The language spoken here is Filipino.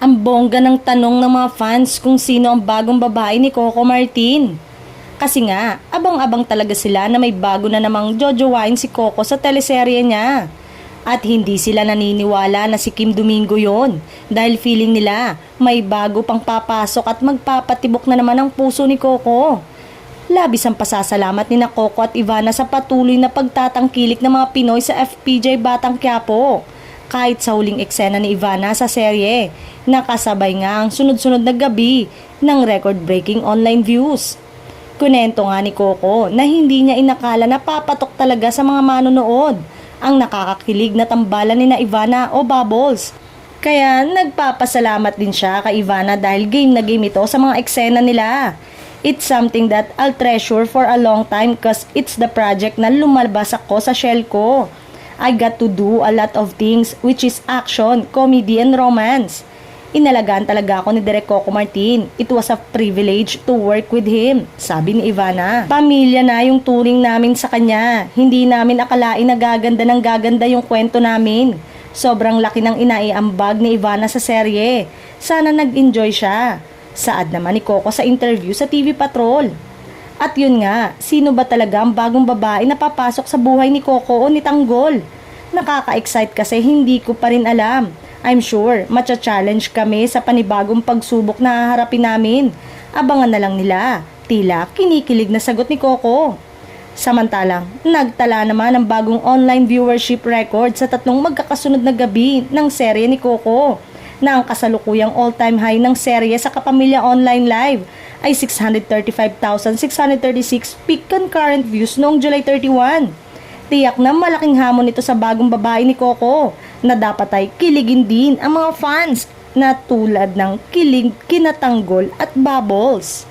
Ang bongga ng tanong ng mga fans kung sino ang bagong babae ni Coco Martin. Kasi nga, abang-abang talaga sila na may bago na namang jojowain si Coco sa teleserye niya. At hindi sila naniniwala na si Kim Domingo yon dahil feeling nila may bago pang papasok at magpapatibok na naman ang puso ni Coco. Labis ang pasasalamat ni Coco at Ivana sa patuloy na pagtatangkilik ng mga Pinoy sa FPJ Batang Quiapo. Kahit sa huling eksena ni Ivana sa serye, nakasabay nga ang sunod-sunod na gabi ng record-breaking online views. Kunento nga ni Coco na hindi niya inakala na papatok talaga sa mga manonood ang nakakakilig na tambalan ni Ivana o Bubbles. Kaya nagpapasalamat din siya kay Ivana dahil game na game ito sa mga eksena nila. It's something that I'll treasure for a long time cause it's the project na lumalabas ako sa shell ko. I got to do a lot of things which is action, comedy, and romance. Inalagaan talaga ako ni Direk Coco Martin. It was a privilege to work with him, sabi ni Ivana. Pamilya na yung turing namin sa kanya. Hindi namin akalain na gaganda ng gaganda yung kwento namin. Sobrang laki ng inaiambag ni Ivana sa serye. Sana nag-enjoy siya. Saad naman ni Coco sa interview sa TV Patrol. At yun nga, sino ba talaga ang bagong babae na papasok sa buhay ni Coco o ni Tanggol? Nakaka-excite kasi hindi ko pa rin alam. I'm sure, matcha-challenge kami sa panibagong pagsubok na haharapin namin. Abangan na lang nila. Tila, kinikilig na sagot ni Coco. Samantalang, nagtala naman ng bagong online viewership record sa tatlong magkakasunod na gabi ng serye ni Coco, na ang kasalukuyang all-time high ng serye sa Kapamilya Online Live ay 635,636 peak concurrent views noong July 31. Tiyak na malaking hamon ito sa bagong babae ni Coco na dapat ay kiligin din ang mga fans na tulad ng kilig, kinatanggol at Bubbles.